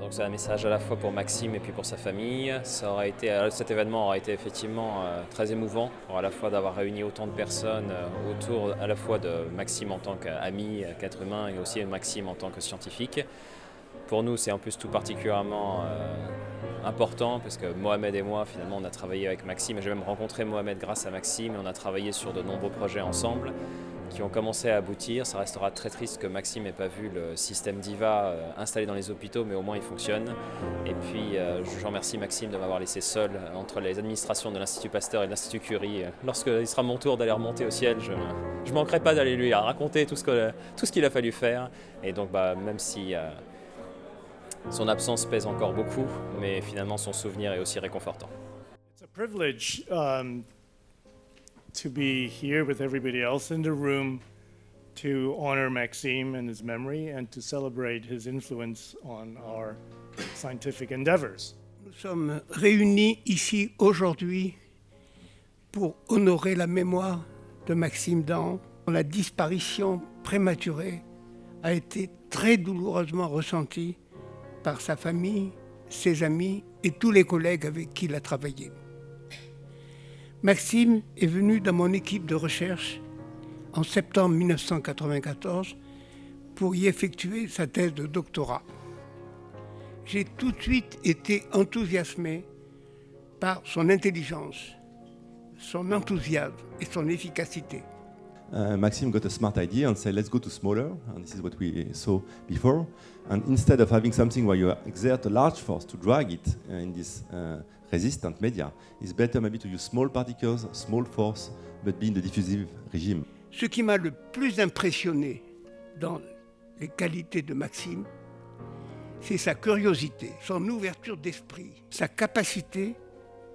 Donc c'est un message à la fois pour Maxime et puis pour sa famille. Cet événement aura été effectivement très émouvant, pour à la fois d'avoir réuni autant de personnes autour à la fois de Maxime en tant qu'ami, qu'être humain, et aussi Maxime en tant que scientifique. Pour nous, c'est en plus tout particulièrement important parce que Mohamed et moi, finalement, on a travaillé avec Maxime et j'ai même rencontré Mohamed grâce à Maxime et on a travaillé sur de nombreux projets ensemble qui ont commencé à aboutir. Ça restera très triste que Maxime n'ait pas vu le système DIVA installé dans les hôpitaux, mais au moins il fonctionne. Et puis je remercie Maxime de m'avoir laissé seul entre les administrations de l'Institut Pasteur et de l'Institut Curie. Lorsqu'il sera mon tour d'aller remonter au ciel, je ne manquerai pas d'aller lui raconter tout ce qu'il a fallu faire. Et donc même si son absence pèse encore beaucoup, mais finalement son souvenir est aussi réconfortant. It's a privilege to be here with everybody else in the room to honor Maxime and his memory and to celebrate his influence on our scientific endeavors. Nous sommes réunis ici aujourd'hui pour honorer la mémoire de Maxime Dahan. La disparition prématurée a été très douloureusement ressentie par sa famille, ses amis et tous les collègues avec qui il a travaillé. Maxime est venu dans mon équipe de recherche en septembre 1994 pour y effectuer sa thèse de doctorat. J'ai tout de suite été enthousiasmé par son intelligence, son enthousiasme et son efficacité. Maxime got a smart idea and said, let's go to smaller, and this is what we saw before. And instead of having something where you exert a large force to drag it in this resistant media, it's better maybe to use small particles, small force, but be in the diffusive regime. Ce qui m'a le plus impressionné dans les qualités de Maxime, c'est sa curiosité, son ouverture d'esprit, sa capacité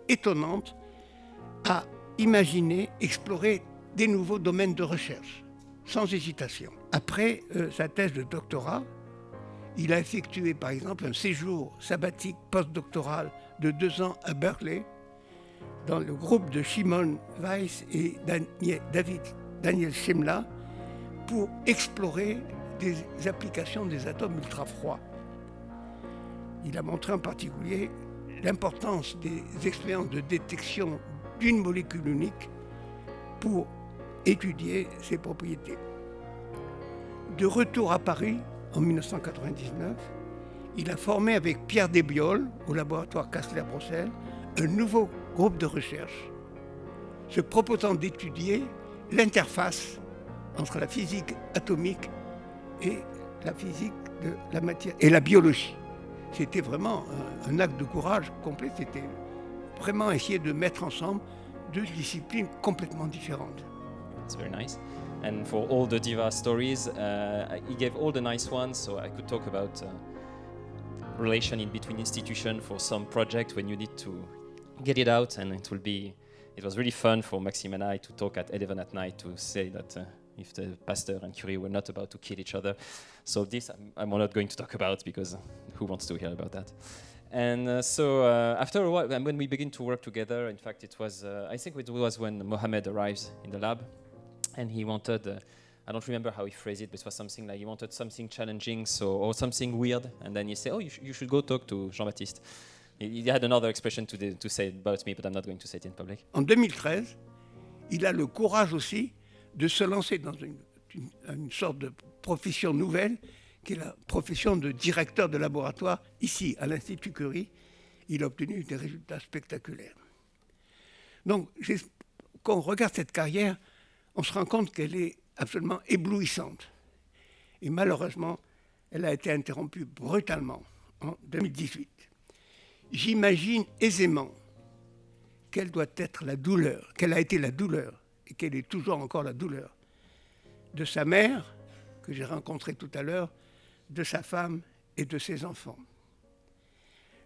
étonnante à imaginer, explorer des nouveaux domaines de recherche, sans hésitation. Après sa thèse de doctorat, il a effectué par exemple un séjour sabbatique postdoctoral de 2 ans à Berkeley, dans le groupe de Shimon Weiss et Daniel Shemla, pour explorer des applications des atomes ultra-froids. Il a montré en particulier l'importance des expériences de détection d'une molécule unique pour étudier ses propriétés. De retour à Paris en 1999, il a formé avec Pierre Desbioles au laboratoire Kastler-Brossel un nouveau groupe de recherche se proposant d'étudier l'interface entre la physique atomique et la physique de la matière et la biologie. C'était vraiment un acte de courage complet, c'était vraiment essayer de mettre ensemble 2 disciplines complètement différentes. It's very nice. And for all the Diva stories, he gave all the nice ones, so I could talk about relation in between institutions for some project when you need to get it out, and it was really fun for Maxime and I to talk at 11 at night to say that if the Pasteur and Curie were not about to kill each other. So this I'm not going to talk about because who wants to hear about that? And so after a while, when we began to work together, in fact, it was, I think it was when Mohamed arrives in the lab, and he wanted, I don't remember how he phrased it, but it was something like he wanted something challenging, or something weird, and then he said, oh, you should go talk to Jean-Baptiste. He had another expression to say about me, but I'm not going to say it in public. En 2013, il a le courage aussi de se lancer dans une sorte de profession nouvelle, qui est la profession de directeur de laboratoire ici, à l'Institut Curie. Il a obtenu des résultats spectaculaires. Donc, quand on regarde cette carrière, on se rend compte qu'elle est absolument éblouissante. Et malheureusement, elle a été interrompue brutalement en 2018. J'imagine aisément quelle doit être la douleur, quelle a été la douleur, et quelle est toujours encore la douleur de sa mère, que j'ai rencontrée tout à l'heure, de sa femme et de ses enfants.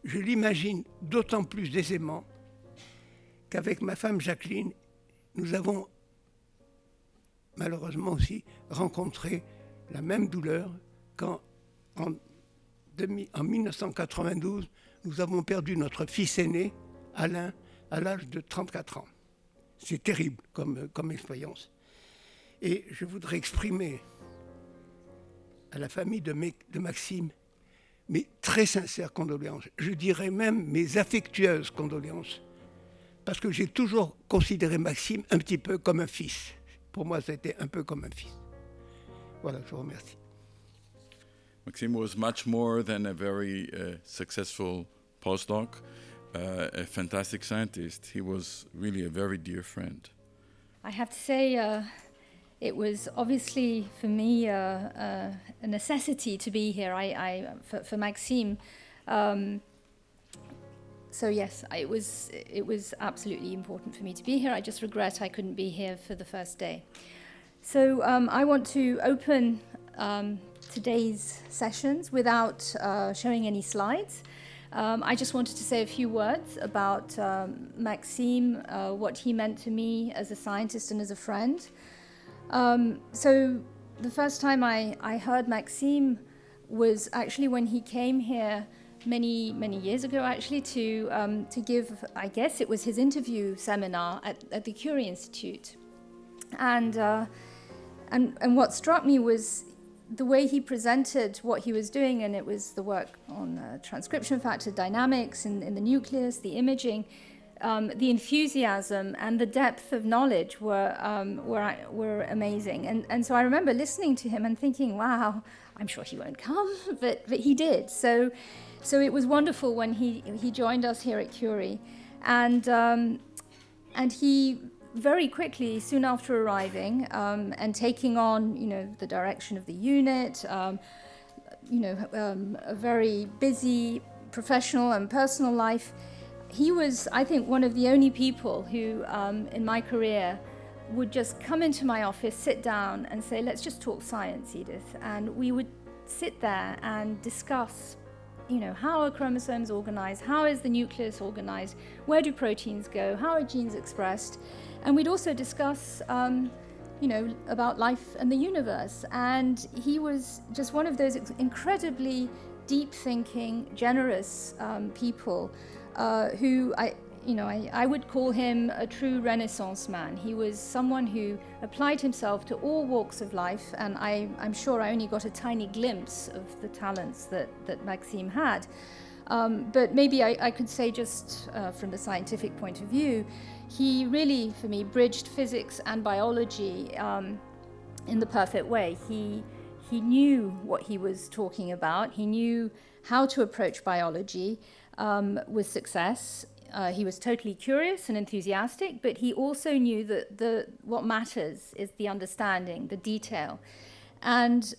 Je l'imagine d'autant plus aisément qu'avec ma femme Jacqueline, nous avons malheureusement aussi rencontré la même douleur quand en 1992, nous avons perdu notre fils aîné, Alain, à l'âge de 34 ans. C'est terrible comme expérience. Et je voudrais exprimer à la famille de Maxime mes très sincères condoléances. Je dirais même mes affectueuses condoléances. Parce que j'ai toujours considéré Maxime un petit peu comme un fils. Pour moi, ça a été un peu comme un fils. Voilà, je vous remercie. Maxime was much more than a very successful postdoc, a fantastic scientist. He was really a very dear friend. I have to say, it was obviously for me a necessity to be here. For Maxime. So yes, it was absolutely important for me to be here. I just regret I couldn't be here for the first day. So I want to open today's sessions without showing any slides. I just wanted to say a few words about Maxime, what he meant to me as a scientist and as a friend. So the first time I heard Maxime was actually when he came here many years ago, actually, to give, I guess it was his interview seminar at the Curie Institute. And what struck me was the way he presented what he was doing, and it was the work on transcription factor dynamics in the nucleus, the imaging, the enthusiasm and the depth of knowledge were amazing. And so I remember listening to him and thinking, wow, I'm sure he won't come, but he did. So it was wonderful when he joined us here at Curie, and he very quickly, soon after arriving and taking on, the direction of the unit, a very busy professional and personal life. He was, I think, one of the only people who, in my career, would just come into my office, sit down, and say, "Let's just talk science, Edith." And we would sit there and discuss, how are chromosomes organized? How is the nucleus organized? Where do proteins go? How are genes expressed? And we'd also discuss, about life and the universe. And he was just one of those incredibly deep-thinking, generous people who I would call him a true Renaissance man. He was someone who applied himself to all walks of life, and I'm sure I only got a tiny glimpse of the talents that Maxime had. But maybe I could say just from the scientific point of view, he really, for me, bridged physics and biology in the perfect way. He knew what he was talking about. He knew how to approach biology with success. He was totally curious and enthusiastic, but he also knew that what matters is the understanding, the detail. And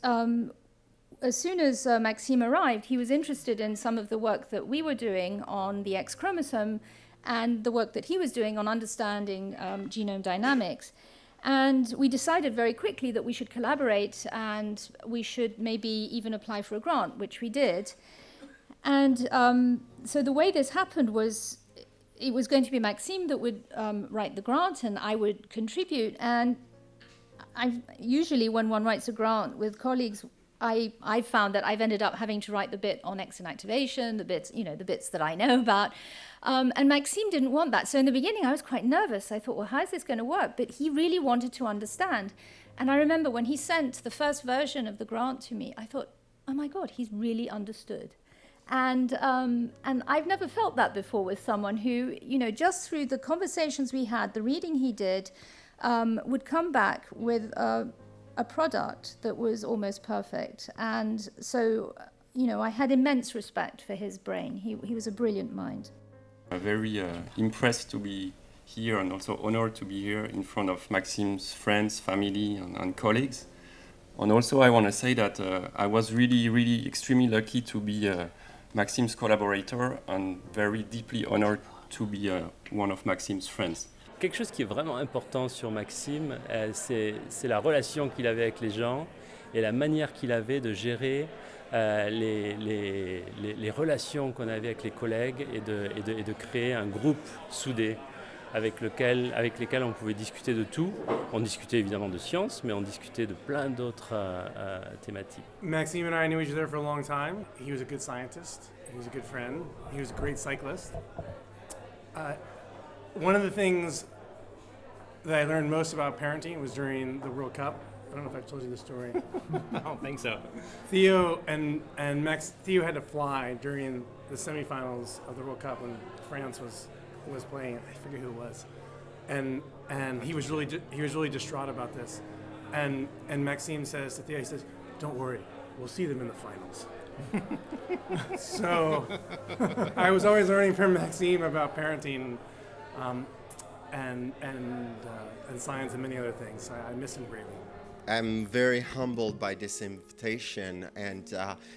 as soon as Maxime arrived, he was interested in some of the work that we were doing on the X chromosome and the work that he was doing on understanding genome dynamics. And we decided very quickly that we should collaborate and we should maybe even apply for a grant, which we did. And so the way this happened was it was going to be Maxime that would write the grant and I would contribute. And usually when one writes a grant with colleagues, I found that I've ended up having to write the bit on X inactivation, the bits that I know about. And Maxime didn't want that. So in the beginning, I was quite nervous. I thought, well, how is this going to work? But he really wanted to understand. And I remember when he sent the first version of the grant to me, I thought, oh my God, he's really understood. And I've never felt that before with someone who, just through the conversations we had, the reading he did, would come back with a product that was almost perfect. And so, I had immense respect for his brain. He was a brilliant mind. I'm very impressed to be here and also honored to be here in front of Maxime's friends, family, and colleagues. And also I want to say that I was really extremely lucky to be Maxime's collaborator and very deeply honored to be one of Maxime's friends. Quelque chose qui est vraiment important sur Maxime, c'est la relation qu'il avait avec les gens et la manière qu'il avait de gérer les relations qu'on avait avec les collègues et de créer un groupe soudé avec lesquels on pouvait discuter de tout. On discutait évidemment de science, mais on discutait de plein d'autres thématiques. Maxime and I knew each other for a long time. He was a good scientist. He was a good friend. He was a great cyclist. One of the things that I learned most about parenting was during the World Cup I don't know if I told you the story. I don't think so. Theo and Theo had to fly during the semifinals of the World Cup when France was playing. I forget who it was, and he was really distraught about this, and Maxime says to Theo, he says, "Don't worry, we'll see them in the finals." So I was always learning from Maxime about parenting, and science and many other things. I miss him greatly. I'm very humbled by this invitation and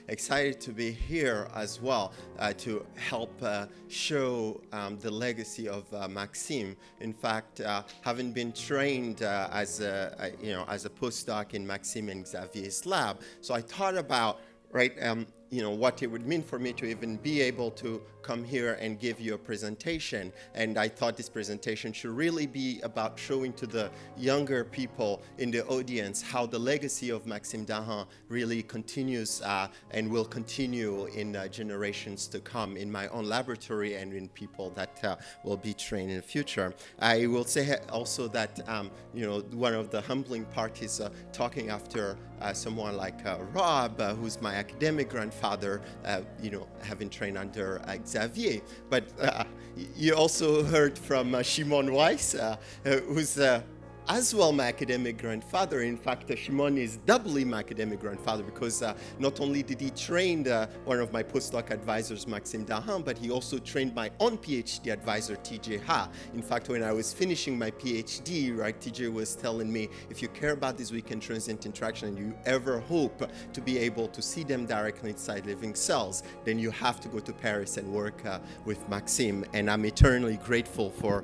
excited to be here as well to help show the legacy of Maxime. In fact, having been trained as a postdoc in Maxime and Xavier's lab, so I thought about what it would mean for me to even be able to come here and give you a presentation. And I thought this presentation should really be about showing to the younger people in the audience how the legacy of Maxime Dahan really continues and will continue in generations to come in my own laboratory and in people that will be trained in the future. I will say also that one of the humbling part is talking after someone like Rob, who's my academic grandfather, having trained under Xavier. But you also heard from Shimon Weiss, who's as well my academic grandfather. In fact, Shimon is doubly my academic grandfather because not only did he train one of my postdoc advisors, Maxime Dahan, but he also trained my own PhD advisor, TJ Ha. In fact, when I was finishing my PhD, TJ was telling me, if you care about this weekend transient interaction and you ever hope to be able to see them directly inside living cells, then you have to go to Paris and work with Maxime. And I'm eternally grateful for,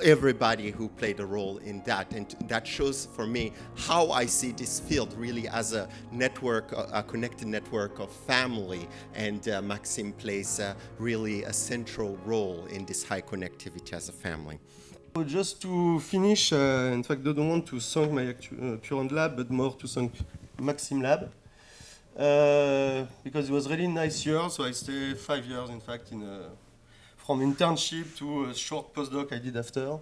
everybody who played a role in that, and that shows for me how I see this field really as a network, a connected network of family, and Maxime plays really a central role in this high connectivity as a family. So just to finish, in fact, I don't want to thank my current lab, but more to thank Maxime Lab, because it was really nice year. So I stayed 5 years, in fact, from internship to a short postdoc I did after,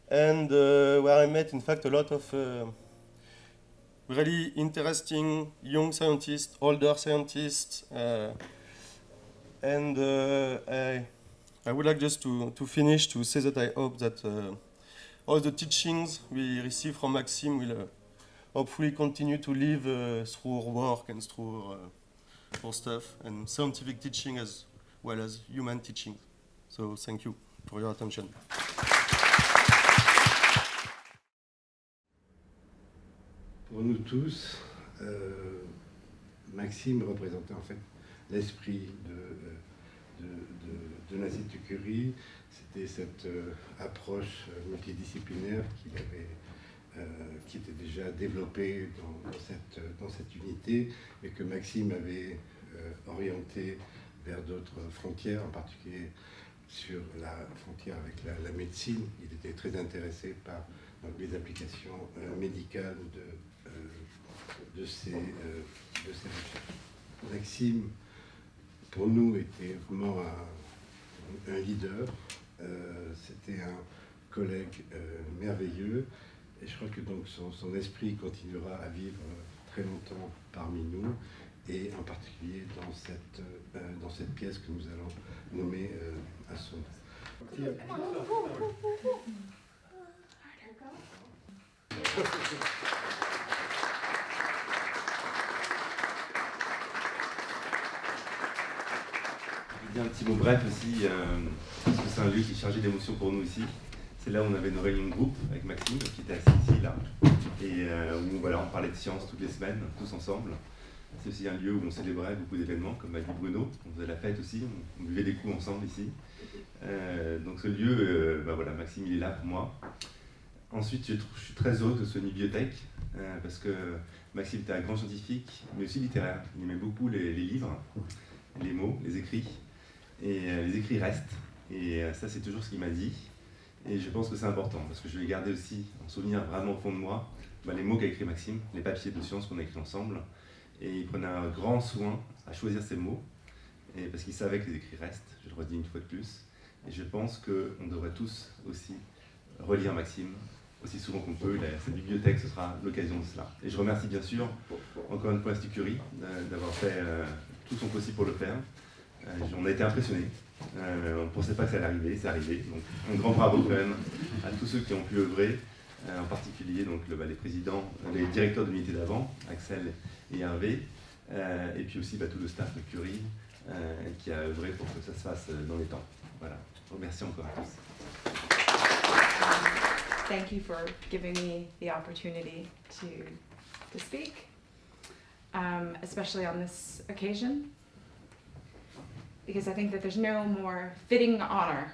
and where I met, in fact, a lot of really interesting young scientists, older scientists, and I would like just to finish to say that I hope that all the teachings we receive from Maxime will hopefully continue to live through our work and through our stuff, and scientific teaching as well as human teaching. So thank you for your attention. Pour nous tous, Maxime représentait en fait l'esprit de l'Institut Curie. C'était cette approche multidisciplinaire qui était déjà développée dans cette unité, mais que Maxime avait orienté vers d'autres frontières, en particulier sur la frontière avec la médecine. Il était très intéressé par les applications médicales de ces recherches. Maxime, pour nous, était vraiment un leader. C'était un collègue merveilleux. Et je crois que donc son esprit continuera à vivre très longtemps parmi nous, et en particulier dans cette pièce que nous allons nommer à son nom. Je dis un petit mot bref aussi, parce que c'est un lieu qui est chargé d'émotions pour nous ici. C'est là où on avait nos réunions de groupe avec Maxime, qui était assis ici, là, et où on parlait de science toutes les semaines, tous ensemble. C'est aussi un lieu où on célébrait beaucoup d'événements, comme a dit Bruno. On faisait la fête aussi, on buvait des coups ensemble ici. Donc ce lieu, Maxime, il est là pour moi. Ensuite, je suis très heureux que ce soit une bibliothèque, parce que Maxime était un grand scientifique, mais aussi littéraire. Il aimait beaucoup les livres, les mots, les écrits. Et les écrits restent. Et ça, c'est toujours ce qu'il m'a dit. Et je pense que c'est important, parce que je vais garder aussi en souvenir vraiment au fond de moi les mots qu'a écrit Maxime, les papiers de science qu'on a écrits ensemble. Et il prenait un grand soin à choisir ces mots, et parce qu'il savait que les écrits restent, je le redis une fois de plus. Et je pense qu'on devrait tous aussi relire Maxime aussi souvent qu'on peut. Cette bibliothèque, ce sera l'occasion de cela. Et je remercie bien sûr, encore une fois, l'Institut Curie d'avoir fait tout son possible pour le faire. On a été impressionnés. On ne pensait pas que ça allait arriver, c'est arrivé. Donc un grand bravo quand même à tous ceux qui ont pu œuvrer, en particulier donc, les présidents, les directeurs de l'unité d'avant, Axel et Hervé, et puis aussi tout le staff de Curie qui a œuvré pour que ça se fasse dans les temps. Voilà. Merci encore à tous. Thank you for giving me the opportunity to speak, especially on this occasion, because I think that there's no more fitting honor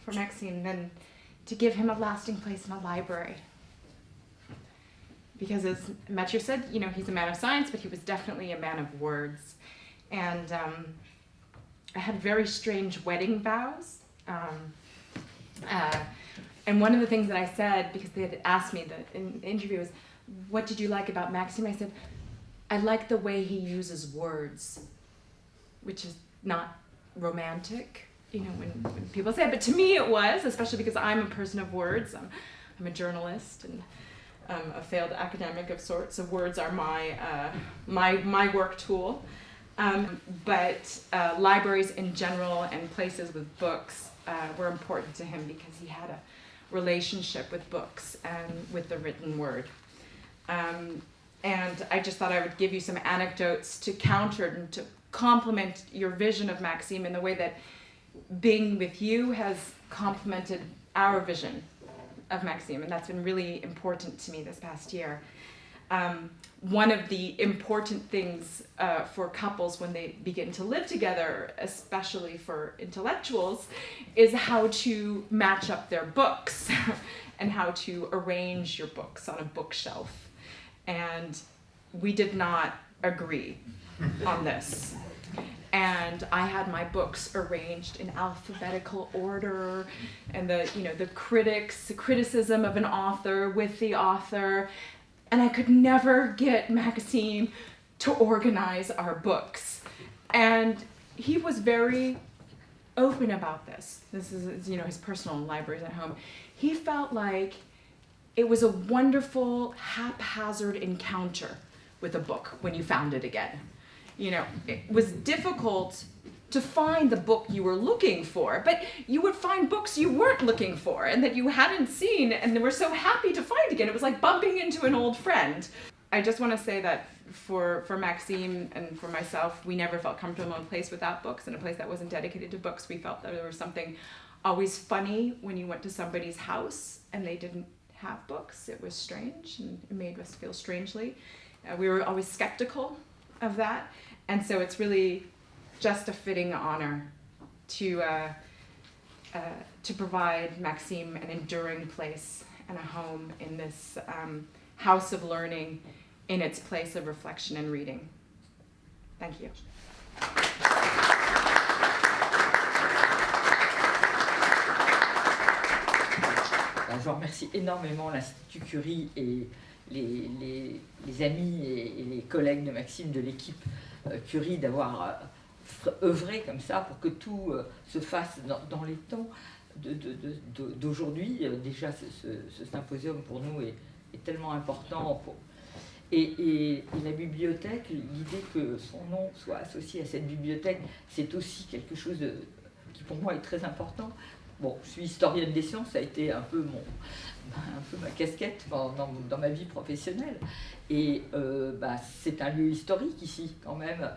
for Maxime than to give him a lasting place in a library. Because as Mathieu said, you know, he's a man of science, but he was definitely a man of words. And I had very strange wedding vows. And one of the things that I said, because they had asked me in the interview, was, what did you like about Maxime? I said, I like the way he uses words, which is not romantic, you know, when people say it, but to me it was, especially because I'm a person of words. I'm a journalist and a failed academic of sorts, so words are my work tool. But libraries in general and places with books were important to him because he had a relationship with books and with the written word. And I just thought I would give you some anecdotes to counter and to complement your vision of Maxime in the way that being with you has complemented our vision of Maxime, and that's been really important to me this past year. One of the important things for couples when they begin to live together, especially for intellectuals, is how to match up their books and how to arrange your books on a bookshelf. And we did not agree on this. And I had my books arranged in alphabetical order, and the criticism of an author with the author. And I could never get Maxime to organize our books. And he was very open about this. This is, his personal libraries at home. He felt like it was a wonderful haphazard encounter with a book when you found it again. It was difficult to find the book you were looking for, but you would find books you weren't looking for and that you hadn't seen and they were so happy to find again. It was like bumping into an old friend. I just want to say that for Maxime and for myself, we never felt comfortable in a place without books, in a place that wasn't dedicated to books. We felt that there was something always funny when you went to somebody's house and they didn't have books. It was strange and it made us feel strangely. We were always skeptical of that. And so it's really just a fitting honor to provide Maxime an enduring place and a home in this house of learning in its place of reflection and reading. Thank you. Je remercie énormément l'Institut Curie et les amis et les collègues de Maxime, de l'équipe Curie, d'avoir œuvré comme ça pour que tout se fasse dans les temps d'aujourd'hui. Déjà, ce symposium pour nous est tellement important. Et la bibliothèque, l'idée que son nom soit associé à cette bibliothèque, c'est aussi quelque chose qui pour moi est très important. Bon, je suis historienne des sciences, ça a été un peu ma casquette dans ma vie professionnelle. Et c'est un lieu historique ici, quand même.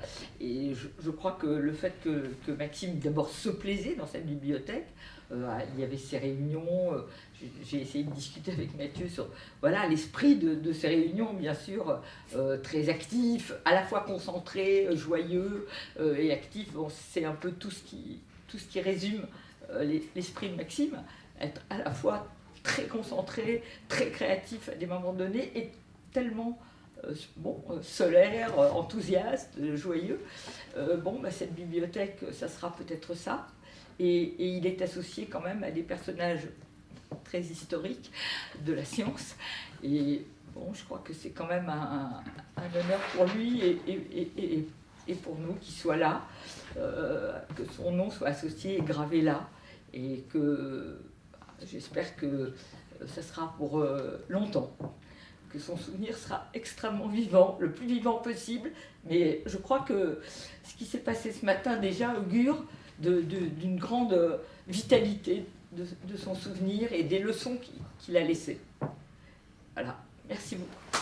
Et je crois que le fait que Maxime, d'abord, se plaisait dans cette bibliothèque, il y avait ces réunions, j'ai essayé de discuter avec Mathieu sur l'esprit de ces réunions, bien sûr, très actif, à la fois concentré, joyeux et actif. Bon, c'est un peu tout ce qui résume l'esprit de Maxime, être à la fois très concentré, très créatif à des moments donnés et tellement solaire, enthousiaste, joyeux. Cette bibliothèque, ça sera peut-être ça. Et il est associé quand même à des personnages très historiques de la science. Et je crois que c'est quand même un honneur pour lui et pour nous qu'il soit là, que son nom soit associé et gravé là. Et que j'espère que ça sera pour longtemps, que son souvenir sera extrêmement vivant, le plus vivant possible. Mais je crois que ce qui s'est passé ce matin déjà augure d'une grande vitalité de son souvenir et des leçons qu'il a laissées. Voilà, merci beaucoup.